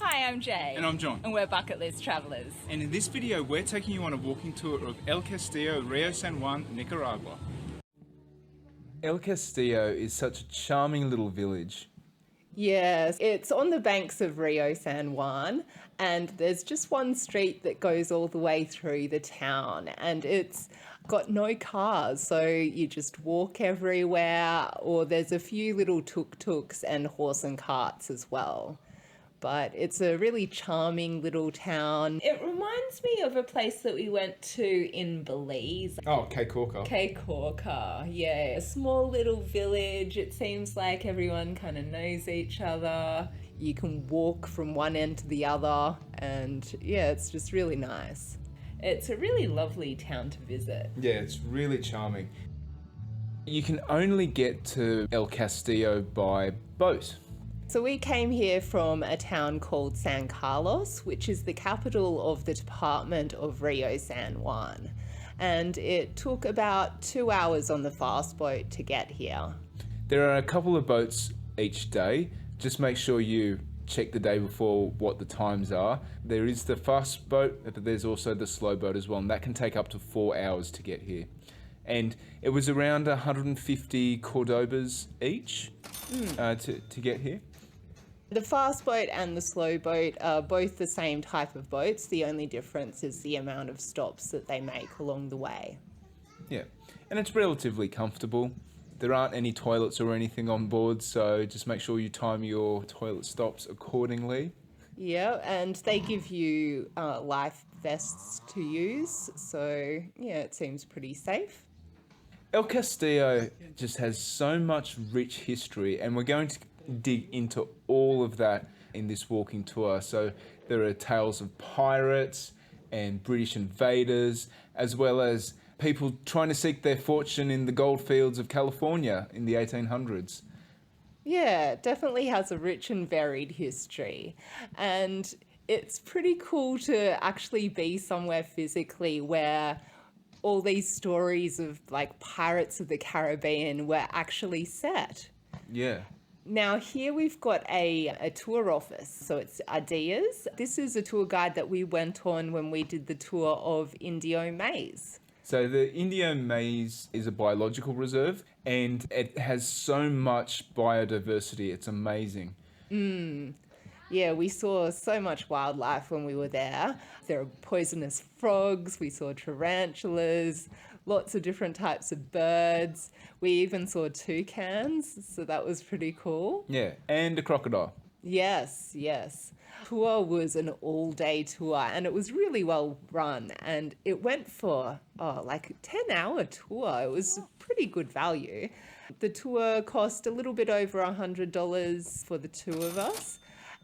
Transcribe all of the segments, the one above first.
Hi, I'm Jay. And I'm John. And we're Bucket List Travellers. And in this video, we're taking you on a walking tour of El Castillo, Rio San Juan, Nicaragua. El Castillo is such a charming little village. Yes, it's on the banks of Rio San Juan, and there's just one street that goes all the way through the town, and it's got no cars, so you just walk everywhere, or there's a few little tuk-tuks and horse and carts as well. But it's a really charming little town. It reminds me of a place that we went to in Belize. Oh, Cape Yeah. A small little village. It seems like everyone kind of knows each other. You can walk from one end to the other, and yeah, it's just really nice. It's a really lovely town to visit. Yeah, it's really charming. You can only get to El Castillo by boat. So we came here from a town called San Carlos, which is the capital of the department of Rio San Juan. And it took about 2 hours on the fast boat to get here. There are a couple of boats each day. Just make sure you check the day before what the times are. There is the fast boat, but there's also the slow boat as well, and that can take up to 4 hours to get here. And it was around 150 Cordobas each to get here. The fast boat and the slow boat are both the same type of boats. The only difference is the amount of stops that they make along the way. Yeah, and it's relatively comfortable. There aren't any toilets or anything on board, so just make sure you time your toilet stops accordingly. Yeah, and they give you life vests to use, so yeah, it seems pretty safe. El Castillo just has so much rich history, and we're going to dig into all of that in this walking tour. So there are tales of pirates and British invaders, as well as people trying to seek their fortune in the gold fields of California in the 1800s. Yeah, it definitely has a rich and varied history. And it's pretty cool to actually be somewhere physically where all these stories of like pirates of the Caribbean were actually set. Yeah. Now here we've got a tour office, so it's Ideas. This is a tour guide that we went on when we did the tour of Indio Maize. So the Indio Maize is a biological reserve, and it has so much biodiversity. It's amazing. Yeah, we saw so much wildlife when we were there. There are poisonous frogs, we saw tarantulas, lots of different types of birds. We even saw toucans, so that was pretty cool. Yeah, and a crocodile. Yes. Tour was an all-day tour, and it was really well run, and it went for like a 10-hour tour. It was pretty good value. The tour cost a little bit over $100 for the two of us,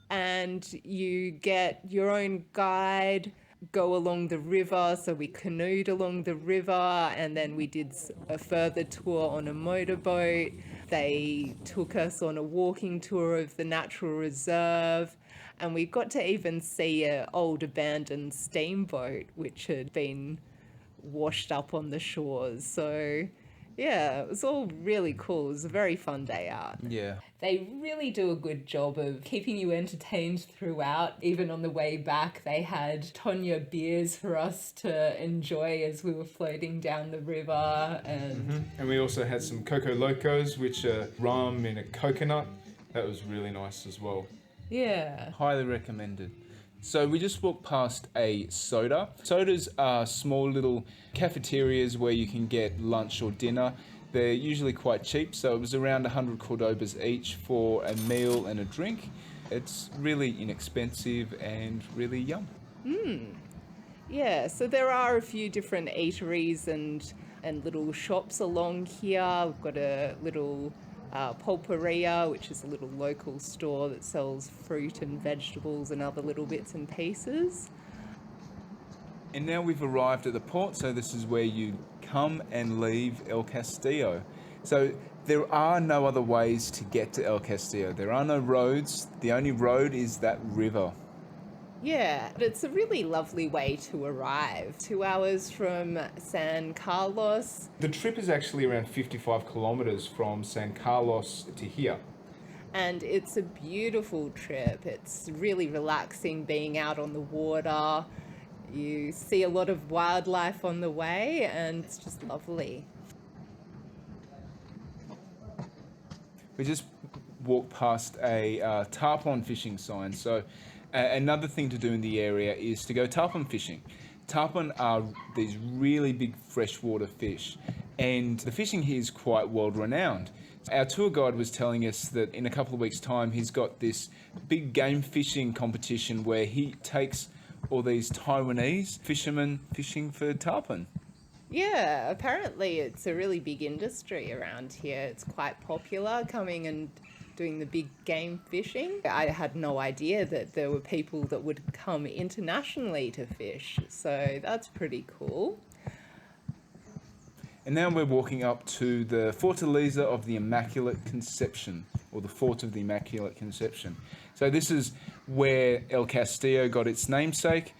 and you get your own guide, go along the river. So we canoed along the river, and then we did a further tour on a motorboat. They took us on a walking tour of the natural reserve, and we got to even see an old abandoned steamboat which had been washed up on the shores. So yeah, it was all really cool. It was a very fun day out. Yeah. They really do a good job of keeping you entertained throughout. Even on the way back, they had Tonya beers for us to enjoy as we were floating down the river. And we also had some Coco Locos, which are rum in a coconut. That was really nice as well. Yeah. Highly recommended. So we just walked past a soda. Sodas are small little cafeterias where you can get lunch or dinner. They're usually quite cheap, so it was around 100 Cordobas each for a meal and a drink. It's really inexpensive and really yum. Yeah, so there are a few different eateries and little shops along here. We've got a little pulperia, which is a little local store that sells fruit and vegetables and other little bits and pieces. And now we've arrived at the port, so this is where you come and leave El Castillo. So there are no other ways to get to El Castillo. There are no roads. The only road is that river. Yeah, it's a really lovely way to arrive. 2 hours from San Carlos. The trip is actually around 55 kilometers from San Carlos to here. And it's a beautiful trip. It's really relaxing being out on the water. You see a lot of wildlife on the way, and it's just lovely. We just walked past a tarpon fishing sign. So another thing to do in the area is to go tarpon fishing. Tarpon are these really big freshwater fish, and the fishing here is quite world renowned. Our tour guide was telling us that in a couple of weeks' time he's got this big game fishing competition where he takes all these Taiwanese fishermen fishing for tarpon. Yeah, apparently it's a really big industry around here. It's quite popular coming and doing the big game fishing. I had no idea that there were people that would come internationally to fish, so that's pretty cool. And now we're walking up to the Fortaleza of the Immaculate Conception, or the Fort of the Immaculate Conception. So this is where El Castillo got its namesake,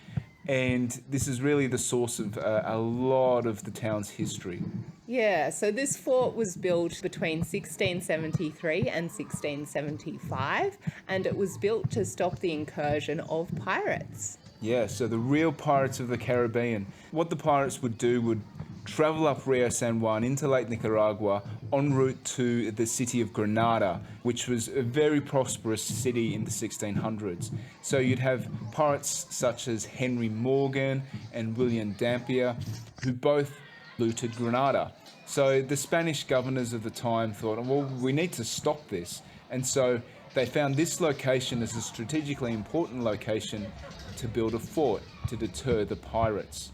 and this is really the source of a lot of the town's history. Yeah, so this fort was built between 1673 and 1675, and it was built to stop the incursion of pirates. Yeah, so the real pirates of the Caribbean. What the pirates would do would travel up Rio San Juan into Lake Nicaragua en route to the city of Granada, which was a very prosperous city in the 1600s. So you'd have pirates such as Henry Morgan and William Dampier, who both looted Granada. So the Spanish governors of the time thought, well, we need to stop this. And so they found this location as a strategically important location to build a fort to deter the pirates.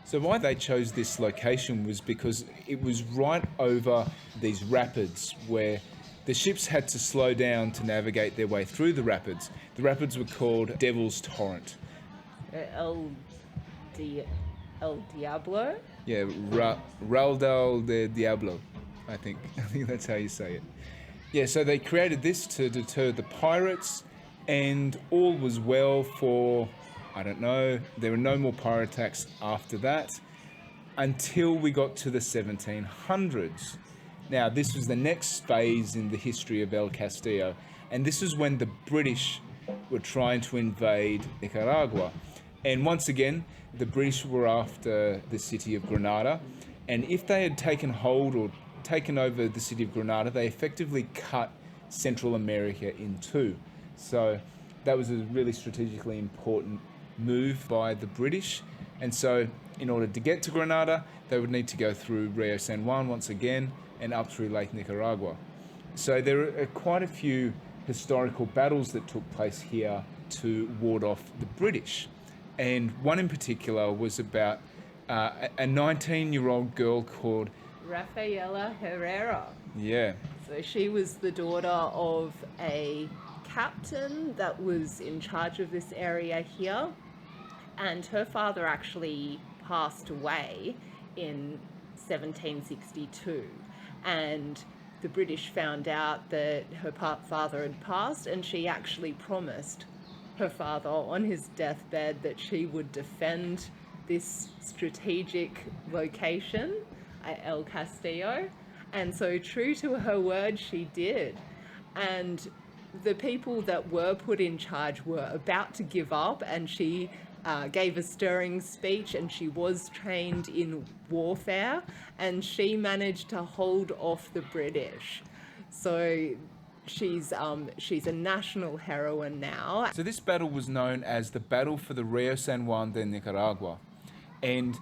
So why they chose this location was because it was right over these rapids where the ships had to slow down to navigate their way through the rapids. The rapids were called Devil's Torrent. El Diablo? Yeah, Raudal de Diablo, I think. I think that's how you say it. Yeah, so they created this to deter the pirates, and all was well for, I don't know, there were no more pirate attacks after that until we got to the 1700s. Now, this was the next phase in the history of El Castillo, and this is when the British were trying to invade Nicaragua. And once again, the British were after the city of Granada, and if they had taken hold or taken over the city of Granada, they effectively cut Central America in two. So that was a really strategically important move by the British. And so in order to get to Granada, they would need to go through Rio San Juan once again and up through Lake Nicaragua. So there are quite a few historical battles that took place here to ward off the British. And one in particular was about a 19-year-old girl called Rafaela Herrera. Yeah. So she was the daughter of a captain that was in charge of this area here, and her father actually passed away in 1762, and the British found out that her father had passed, and she actually promised her father on his deathbed that she would defend this strategic location at El Castillo, and so true to her word she did. And the people that were put in charge were about to give up, and she gave a stirring speech, and she was trained in warfare, and she managed to hold off the British. So she's a national heroine now. So this battle was known as the Battle for the Rio San Juan de Nicaragua. And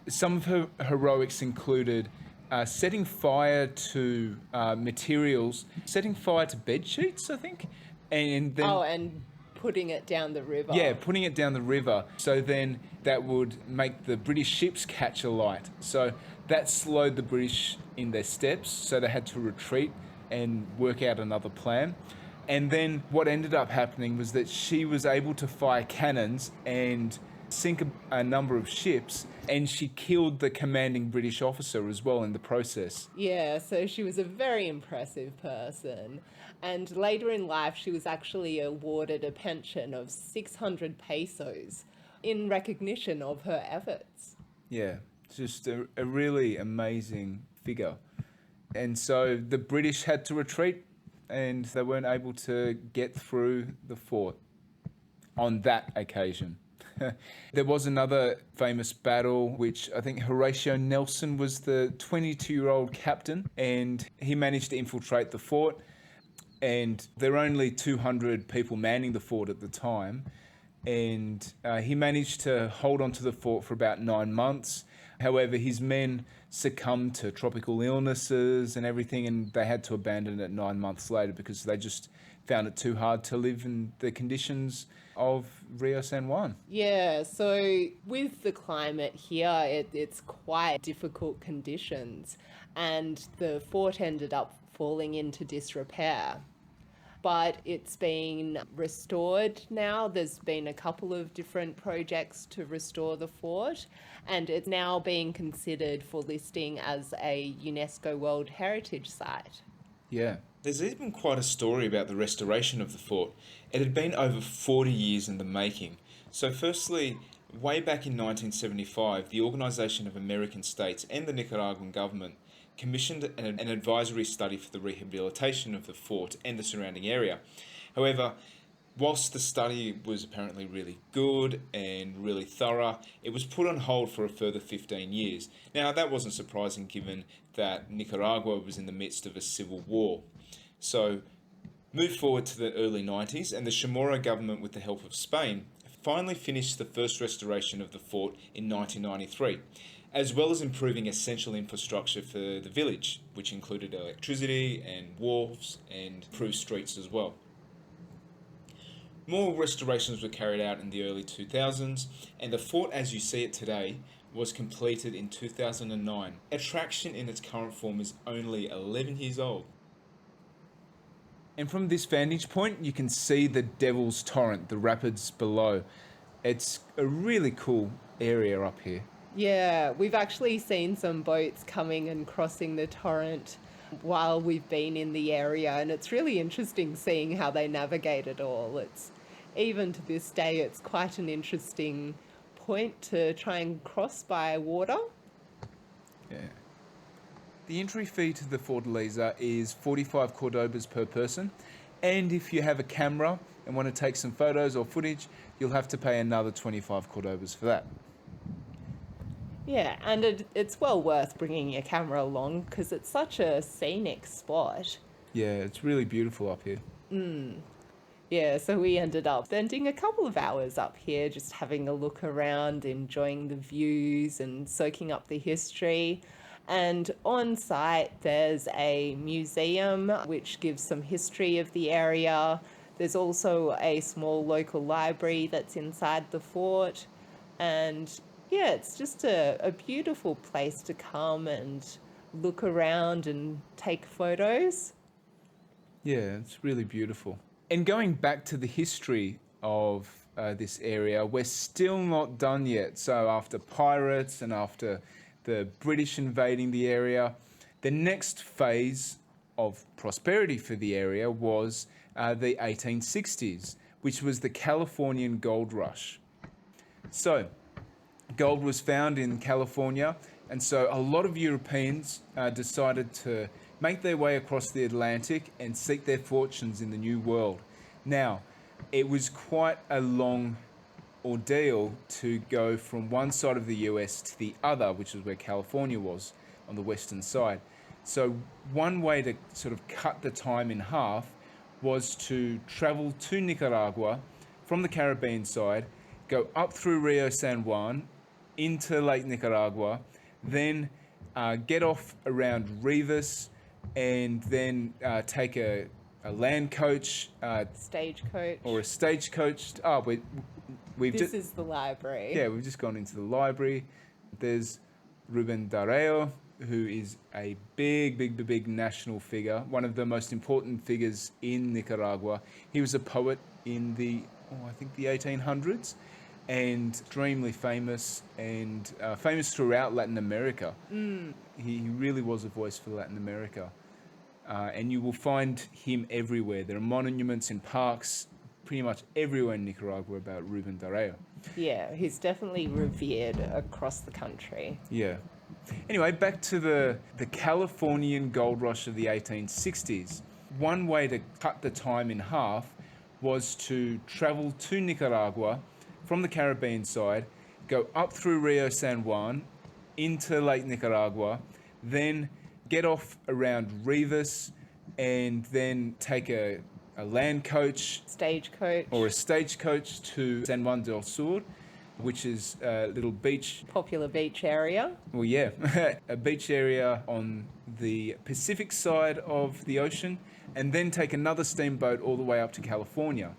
some of her heroics included setting fire to materials, setting fire to bed sheets, I think, and then and putting it down the river. Yeah, putting it down the river. So then that would make the British ships catch alight. So that slowed the British in their steps, so they had to retreat and work out another plan. And then what ended up happening was that she was able to fire cannons and sink a number of ships, and she killed the commanding British officer as well in the process. Yeah, so she was a very impressive person. And later in life, she was actually awarded a pension of 600 pesos in recognition of her efforts. Yeah, just a really amazing figure. And so the British had to retreat. and they weren't able to get through the fort on that occasion. There was another famous battle, which I think Horatio Nelson was the 22-year-old captain, and he managed to infiltrate the fort. And there were only 200 people manning the fort at the time. And he managed to hold on to the fort for about 9 months. However, his men succumbed to tropical illnesses and everything, and they had to abandon it 9 months later because they just found it too hard to live in the conditions of Rio San Juan. Yeah, so with the climate here, it's quite difficult conditions, and the fort ended up falling into disrepair. But it's been restored now. There's been a couple of different projects to restore the fort, and it's now being considered for listing as a UNESCO World Heritage Site. Yeah. There's even quite a story about the restoration of the fort. It had been over 40 years in the making. So firstly, way back in 1975, the Organization of American States and the Nicaraguan government commissioned an advisory study for the rehabilitation of the fort and the surrounding area. However, whilst the study was apparently really good and really thorough, it was put on hold for a further 15 years. Now, that wasn't surprising given that Nicaragua was in the midst of a civil war. So, move forward to the early 90s, and the Chamorro government, with the help of Spain, finally finished the first restoration of the fort in 1993, as well as improving essential infrastructure for the village, which included electricity and wharves and improved streets as well. More restorations were carried out in the early 2000s, and the fort as you see it today was completed in 2009. Attraction in its current form is only 11 years old. And from this vantage point, you can see the Devil's Torrent, the rapids below. It's a really cool area up here. Yeah, we've actually seen some boats coming and crossing the torrent while we've been in the area, and it's really interesting seeing how they navigate it all. It's even to this day, it's quite an interesting point to try and cross by water. Yeah. The entry fee to the Fortaleza is 45 Cordobas per person, and if you have a camera and want to take some photos or footage, you'll have to pay another 25 Cordobas for that. Yeah, and it's well worth bringing your camera along because it's such a scenic spot. Yeah, it's really beautiful up here. Yeah, so we ended up spending a couple of hours up here just having a look around, enjoying the views and soaking up the history. And on site, there's a museum which gives some history of the area. There's also a small local library that's inside the fort. And yeah, it's just a beautiful place to come and look around and take photos. Yeah, it's really beautiful. And going back to the history of this area, we're still not done yet. So after pirates and after the British invading the area, the next phase of prosperity for the area was the 1860s, which was the Californian gold rush. So gold was found in California, and so a lot of Europeans decided to make their way across the Atlantic and seek their fortunes in the New World. Now, it was quite a long ordeal to go from one side of the US to the other, which is where California was, on the western side. So one way to sort of cut the time in half was to travel to Nicaragua from the Caribbean side, go up through Rio San Juan, into Lake Nicaragua, then get off around Rivas, and then take a land coach, Stagecoach. or a stagecoach. This is the library. Yeah, we've just gone into the library. There's Ruben Dario, who is a big national figure, one of the most important figures in Nicaragua. He was a poet in the 1800s, and extremely famous, and famous throughout Latin America. He really was a voice for Latin America. And you will find him everywhere. There are monuments in parks pretty much everywhere in Nicaragua about Ruben Dario. Yeah, he's definitely revered across the country. Yeah. Anyway, back to the Californian gold rush of the 1860s. one way to cut the time in half was to travel to Nicaragua from the Caribbean side, go up through Rio San Juan into Lake Nicaragua, then get off around Rivas, and then take a land coach Stagecoach. or a stagecoach to San Juan del Sur, which is a little beach. Popular beach area. Well, yeah, a beach area on the Pacific side of the ocean, and then take another steamboat all the way up to California.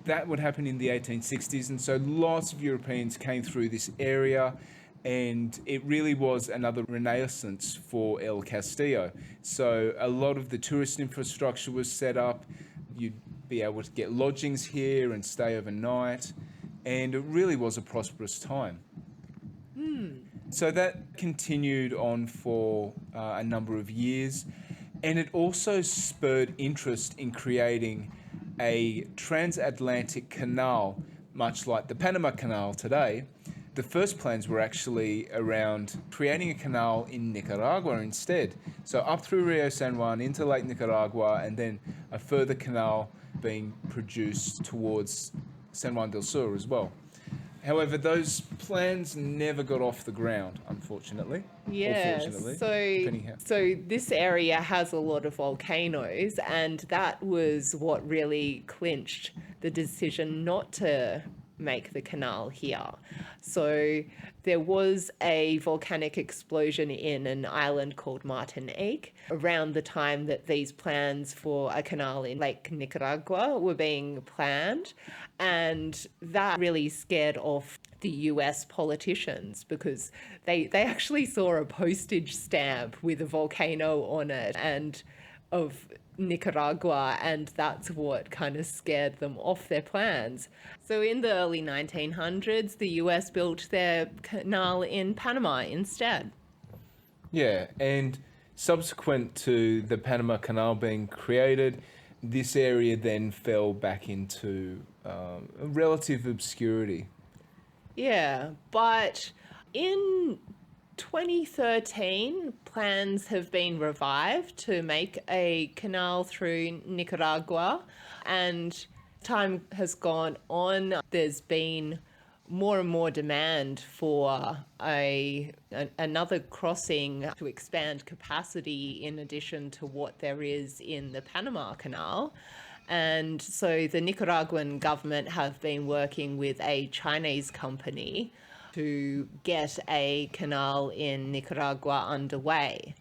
That would happen in the 1860s, and so lots of Europeans came through this area, and it really was another renaissance for El Castillo. So a lot of the tourist infrastructure was set up. You'd be able to get lodgings here and stay overnight, and it really was a prosperous time. So that continued on for a number of years, and it also spurred interest in creating a transatlantic canal, much like the Panama Canal today. The first plans were actually around creating a canal in Nicaragua instead. So up through Rio San Juan into Lake Nicaragua, and then a further canal being produced towards San Juan del Sur as well. However, those plans never got off the ground, unfortunately. Yeah, Or fortunately, depending how. so this area has a lot of volcanoes, and that was what really clinched the decision not to make the canal here. So there was a volcanic explosion in an island called Martinique around the time that these plans for a canal in Lake Nicaragua were being planned, and that really scared off the US politicians because they actually saw a postage stamp with a volcano on it and of Nicaragua, and that's what kind of scared them off their plans. So in the early 1900s, the US built their canal in Panama instead. Yeah, and subsequent to the Panama Canal being created, this area then fell back into relative obscurity. Yeah, but in 2013, plans have been revived to make a canal through Nicaragua, and time has gone on. There's been more and more demand for another crossing to expand capacity in addition to what there is in the Panama Canal. And so the Nicaraguan government have been working with a Chinese company to get a canal in Nicaragua underway.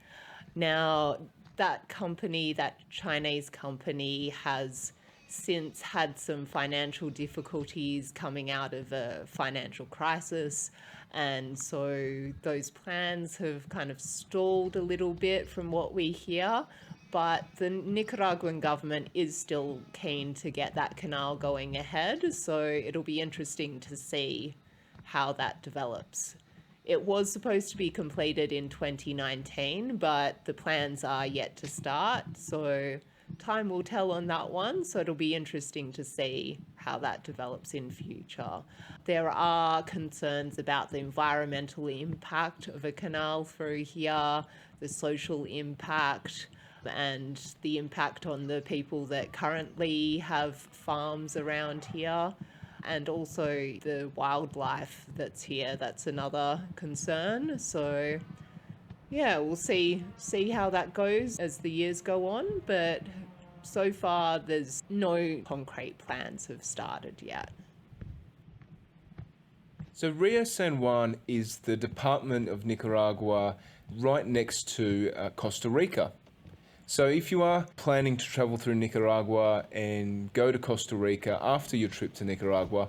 Now, that Chinese company, has since had some financial difficulties coming out of a financial crisis, and so those plans have kind of stalled a little bit from what we hear. But the Nicaraguan government is still keen to get that canal going ahead, so it'll be interesting to see how that develops. It was supposed to be completed in 2019, but the plans are yet to start, so time will tell on that one. So it'll be interesting to see how that develops in future. There are concerns about the environmental impact of a canal through here, the social impact, and the impact on the people that currently have farms around here, and also the wildlife that's here. That's another concern. So yeah, we'll see how that goes as the years go on, but so far there's no concrete plans have started yet. So Rio San Juan is the department of Nicaragua right next to Costa Rica. So if you are planning to travel through Nicaragua and go to Costa Rica after your trip to Nicaragua,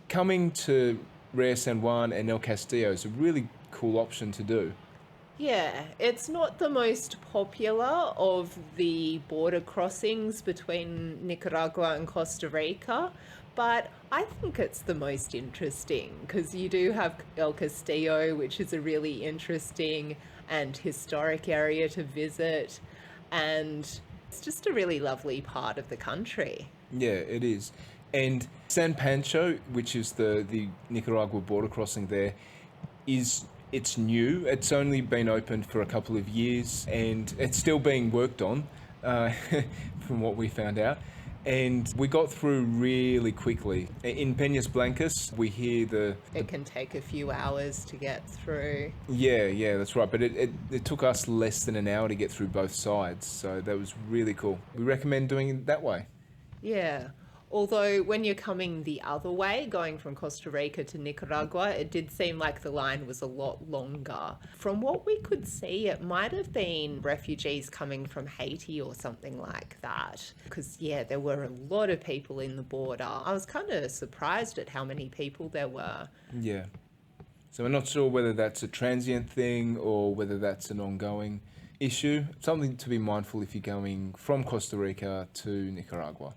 coming to Rio San Juan and El Castillo is a really cool option to do. Yeah, it's not the most popular of the border crossings between Nicaragua and Costa Rica, but I think it's the most interesting because you do have El Castillo, which is a really interesting and historic area to visit, and it's just a really lovely part of the country. Yeah, it is. And San Pancho, which is the Nicaragua border crossing there, it's new. It's only been opened for a couple of years, and it's still being worked on from what we found out. And we got through really quickly. In Peñas Blancas, we hear It can take a few hours to get through. Yeah, that's right. But it took us less than an hour to get through both sides. So that was really cool. We recommend doing it that way. Yeah. Although when you're coming the other way, going from Costa Rica to Nicaragua, it did seem like the line was a lot longer. From what we could see, it might have been refugees coming from Haiti or something like that. Because, yeah, there were a lot of people in the border. I was kind of surprised at how many people there were. Yeah. So we're not sure whether that's a transient thing or whether that's an ongoing issue. Something to be mindful if you're going from Costa Rica to Nicaragua.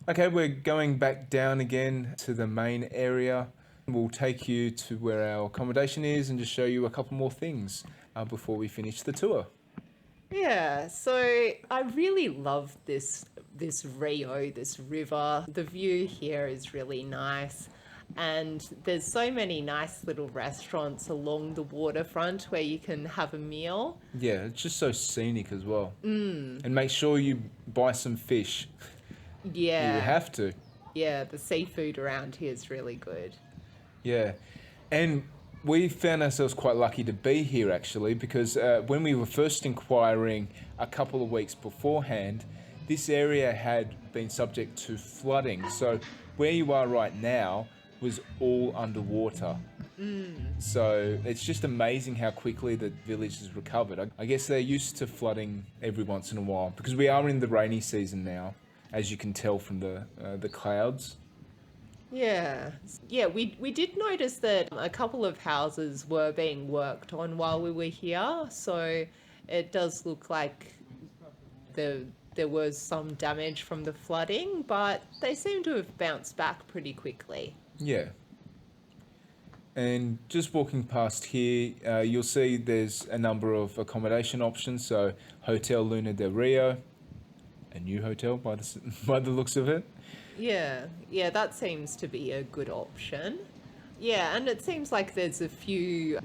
Okay, we're going back down again to the main area. We'll take you to where our accommodation is and just show you a couple more things before we finish the tour. Yeah, so I really love this Rio, this river. The view here is really nice. And there's so many nice little restaurants along the waterfront where you can have a meal. Yeah, it's just so scenic as well. And make sure you buy some fish. Yeah. You have to. Yeah, the seafood around here is really good. Yeah. And we found ourselves quite lucky to be here actually, because when we were first inquiring a couple of weeks beforehand, this area had been subject to flooding. So where you are right now was all underwater. So it's just amazing how quickly the village has recovered. I guess they're used to flooding every once in a while because we are in the rainy season now, as you can tell from the clouds. Yeah. Yeah, we did notice that a couple of houses were being worked on while we were here. So it does look like there was some damage from the flooding, but they seem to have bounced back pretty quickly. Yeah. And just walking past here, you'll see there's a number of accommodation options. So Hotel Luna del Rio, a new hotel by the looks of it. Yeah, that seems to be a good option. Yeah, and it seems like there's a few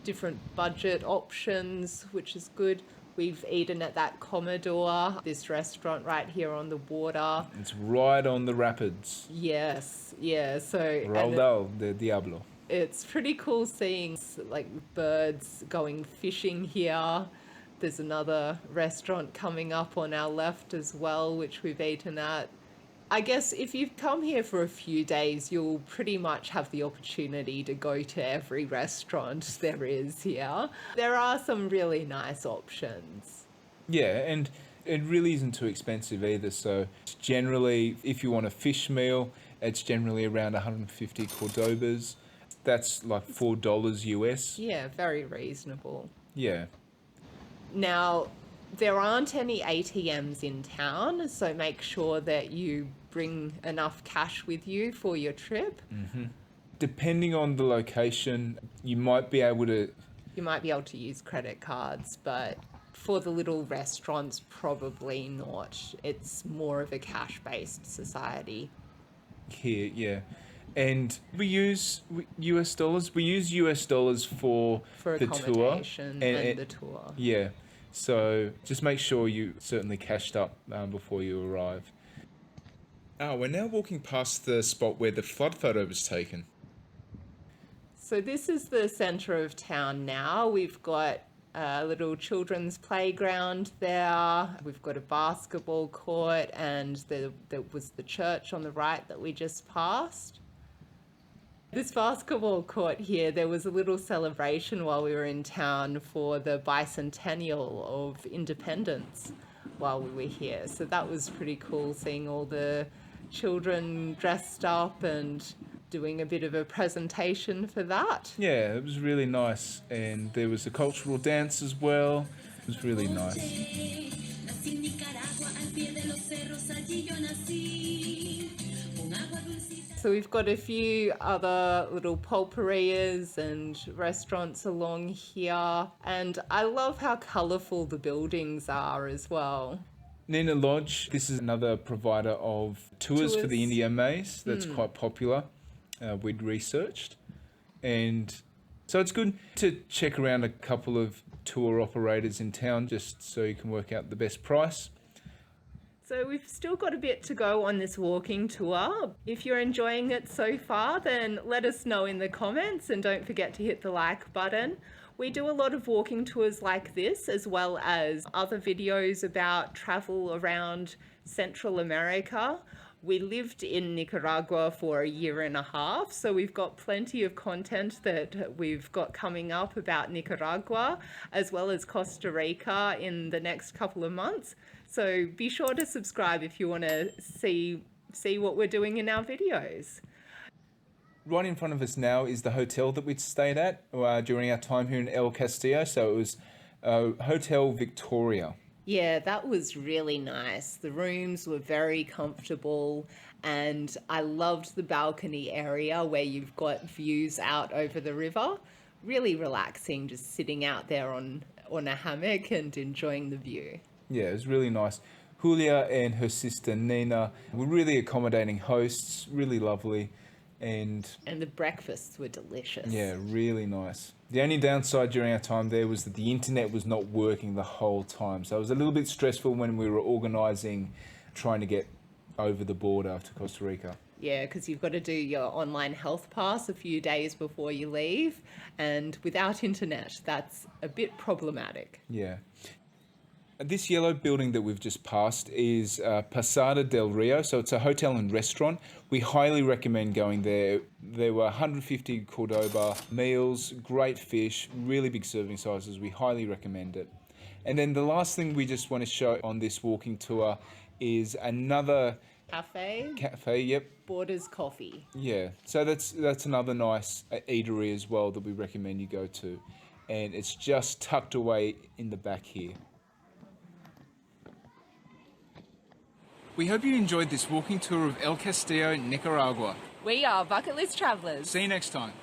different budget options, which is good. We've eaten at that Commodore, this restaurant right here on the water. It's right on the rapids. Yes, yeah, so... Raudal de Diablo. It's pretty cool seeing like birds going fishing here. There's another restaurant coming up on our left as well, which we've eaten at. I guess if you've come here for a few days, you'll pretty much have the opportunity to go to every restaurant there is here. There are some really nice options. Yeah, and it really isn't too expensive either. So generally, if you want a fish meal, it's generally around 150 Cordobas. That's like $4 US. Yeah, very reasonable. Yeah. Now, there aren't any ATMs in town, so make sure that you bring enough cash with you for your trip. Depending on the location, you might be able to... You might be able to use credit cards, but for the little restaurants, probably not. It's more of a cash-based society. Here, yeah. And we use US dollars. We use US dollars for the tour. Accommodation and the tour. Yeah. So just make sure you certainly cashed up before you arrive. We're now walking past the spot where the flood photo was taken. So this is the centre of town now. We've got a little children's playground there. We've got a basketball court, and there was the church on the right that we just passed. This basketball court here, there was a little celebration while we were in town for the bicentennial of independence while we were here. So that was pretty cool, seeing all the children dressed up and doing a bit of a presentation for that. Yeah, it was really nice. And there was a cultural dance as well. It was really nice. So we've got a few other little pulperias and restaurants along here. And I love how colourful the buildings are as well. Nina Lodge, this is another provider of tours for the India Maze that's quite popular. We'd researched. And so it's good to check around a couple of tour operators in town just so you can work out the best price. So we've still got a bit to go on this walking tour. If you're enjoying it so far, then let us know in the comments and don't forget to hit the like button. We do a lot of walking tours like this, as well as other videos about travel around Central America. We lived in Nicaragua for a year and a half, so we've got plenty of content that we've got coming up about Nicaragua, as well as Costa Rica in the next couple of months. So be sure to subscribe if you want to see what we're doing in our videos. Right in front of us now is the hotel that we'd stayed at during our time here in El Castillo. So it was Hotel Victoria. Yeah, that was really nice. The rooms were very comfortable and I loved the balcony area where you've got views out over the river. Really relaxing, just sitting out there on a hammock and enjoying the view. Yeah, it was really nice. Julia and her sister Nina were really accommodating hosts, really lovely. And the breakfasts were delicious. Yeah, really nice. The only downside during our time there was that the internet was not working the whole time. So it was a little bit stressful when we were organising, trying to get over the border to Costa Rica. Yeah, because you've got to do your online health pass a few days before you leave. And without internet, that's a bit problematic. Yeah. This yellow building that we've just passed is Posada del Rio, so it's a hotel and restaurant. We highly recommend going there. There were 150 Cordoba meals, great fish, really big serving sizes. We highly recommend it. And then the last thing we just want to show on this walking tour is another Cafe, yep. Borders Coffee. Yeah, so that's another nice eatery as well that we recommend you go to. And it's just tucked away in the back here. We hope you enjoyed this walking tour of El Castillo, Nicaragua. We are Bucket List Travellers. See you next time.